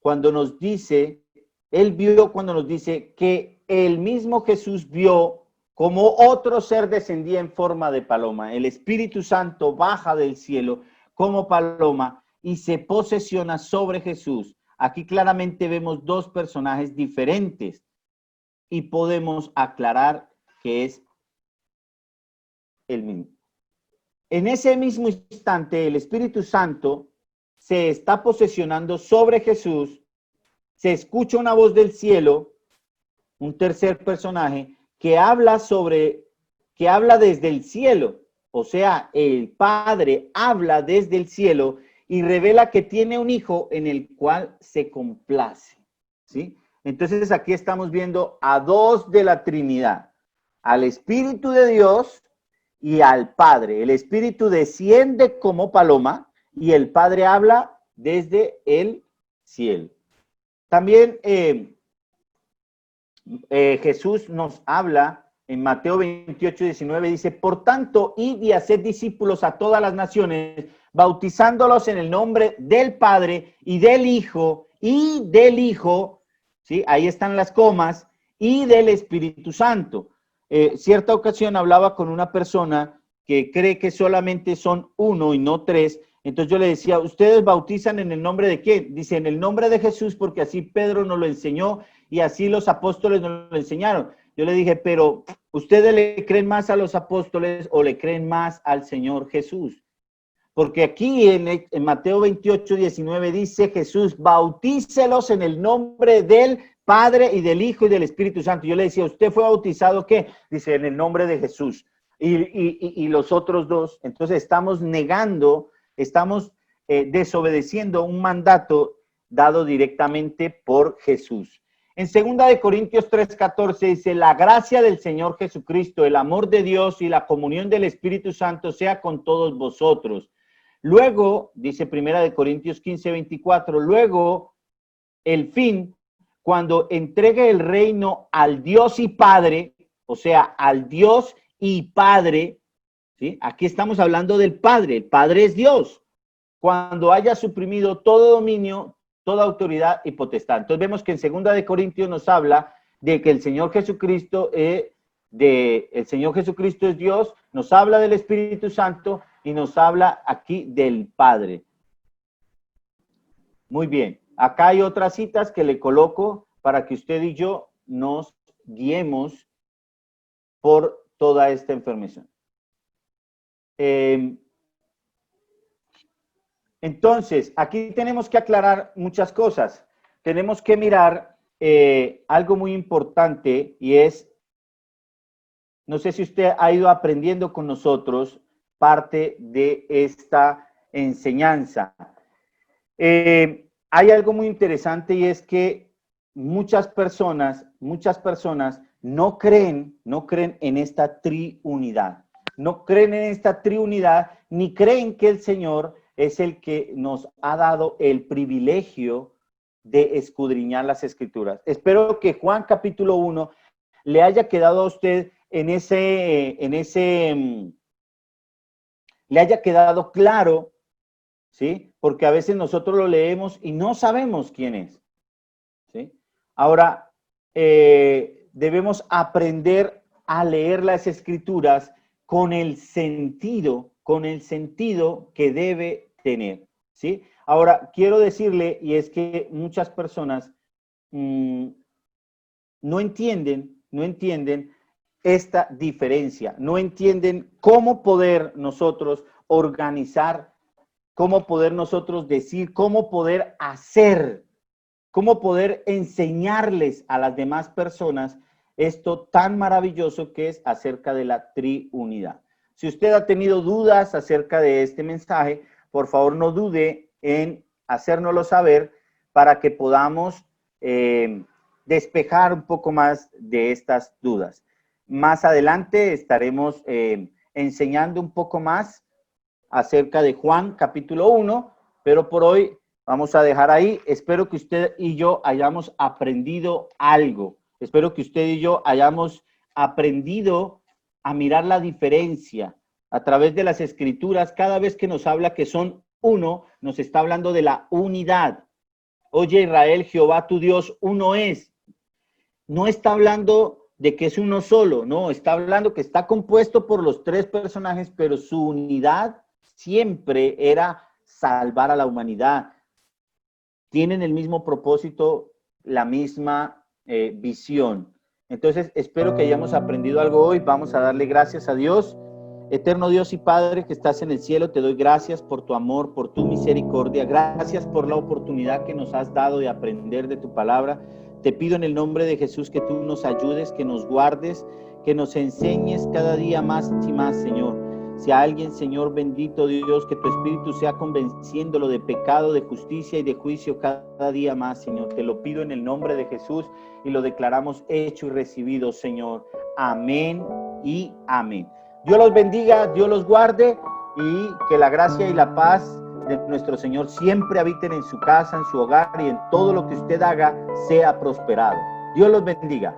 nos dice, él vio cuando nos dice que el mismo Jesús vio como otro ser descendía en forma de paloma. El Espíritu Santo baja del cielo como paloma y se posesiona sobre Jesús. Aquí claramente vemos dos personajes diferentes y podemos aclarar que es el mismo. En ese mismo instante, el Espíritu Santo se está posesionando sobre Jesús, se escucha una voz del cielo, un tercer personaje, que habla desde el cielo, o sea, el Padre habla desde el cielo y revela que tiene un hijo en el cual se complace, ¿sí? Entonces aquí estamos viendo a dos de la Trinidad, al Espíritu de Dios y al Padre. El Espíritu desciende como paloma y el Padre habla desde el cielo. También Jesús nos habla en Mateo 28, 19, dice, por tanto, id y haced discípulos a todas las naciones, bautizándolos en el nombre del Padre y del Hijo, ¿sí? Ahí están las comas, y del Espíritu Santo. Cierta ocasión hablaba con una persona que cree que solamente son uno y no tres. Entonces yo le decía, ¿ustedes bautizan en el nombre de quién? Dice, en el nombre de Jesús, porque así Pedro nos lo enseñó y así los apóstoles nos lo enseñaron. Yo le dije, pero ¿ustedes le creen más a los apóstoles o le creen más al Señor Jesús? Porque aquí en Mateo 28, 19 dice Jesús, bautícelos en el nombre del Padre y del Hijo y del Espíritu Santo. Yo le decía, ¿usted fue bautizado qué? Dice, en el nombre de Jesús. Y los otros dos, entonces estamos negando, estamos desobedeciendo un mandato dado directamente por Jesús. En 2 Corintios 3:14 dice, la gracia del Señor Jesucristo, el amor de Dios y la comunión del Espíritu Santo sea con todos vosotros. Luego, dice 1 Corintios 15:24, luego el fin, cuando entregue el reino al Dios y Padre, o sea, al Dios y Padre, ¿sí? Aquí estamos hablando del Padre, el Padre es Dios. Cuando haya suprimido todo dominio, toda autoridad y potestad. Entonces vemos que en 2 Corintios nos habla de que el Señor Jesucristo es Dios, nos habla del Espíritu Santo y nos habla aquí del Padre. Muy bien, acá hay otras citas que le coloco para que usted y yo nos guiemos por toda esta información. Entonces, aquí tenemos que aclarar muchas cosas. Tenemos que mirar algo muy importante y es, no sé si usted ha ido aprendiendo con nosotros parte de esta enseñanza. Hay algo muy interesante y es que muchas personas no creen en esta triunidad. No creen en esta triunidad ni creen que el Señor es el que nos ha dado el privilegio de escudriñar las Escrituras. Espero que Juan capítulo 1 le haya quedado a usted le haya quedado claro, ¿sí? Porque a veces nosotros lo leemos y no sabemos quién es, ¿sí? Ahora, debemos aprender a leer las Escrituras con el sentido que debe tener, ¿sí? Ahora, quiero decirle, y es que muchas personas no entienden esta diferencia, no entienden cómo poder nosotros organizar, cómo poder nosotros decir, cómo poder hacer, cómo poder enseñarles a las demás personas esto tan maravilloso que es acerca de la triunidad. Si usted ha tenido dudas acerca de este mensaje, por favor no dude en hacérnoslo saber para que podamos despejar un poco más de estas dudas. Más adelante estaremos enseñando un poco más acerca de Juan capítulo 1 pero por hoy vamos a dejar ahí. Espero que usted y yo hayamos aprendido algo. Espero que usted y yo hayamos aprendido a mirar la diferencia a través de las escrituras. Cada vez que nos habla que son uno, nos está hablando de la unidad. Oye, Israel, Jehová tu Dios, uno es. No está hablando de que es uno solo, no, está hablando que está compuesto por los tres personajes, pero su unidad siempre era salvar a la humanidad. Tienen el mismo propósito, la misma visión. Entonces, espero que hayamos aprendido algo hoy. Vamos a darle gracias a Dios. Eterno Dios y Padre que estás en el cielo, te doy gracias por tu amor, por tu misericordia. Gracias por la oportunidad que nos has dado de aprender de tu palabra. Te pido en el nombre de Jesús que tú nos ayudes, que nos guardes, que nos enseñes cada día más y más, Señor. Si a alguien, Señor bendito Dios, que tu Espíritu sea convenciéndolo de pecado, de justicia y de juicio cada día más, Señor. Te lo pido en el nombre de Jesús y lo declaramos hecho y recibido, Señor. Amén y amén. Dios los bendiga, Dios los guarde y que la gracia y la paz de nuestro Señor siempre habiten en su casa, en su hogar y en todo lo que usted haga sea prosperado. Dios los bendiga.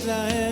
Entra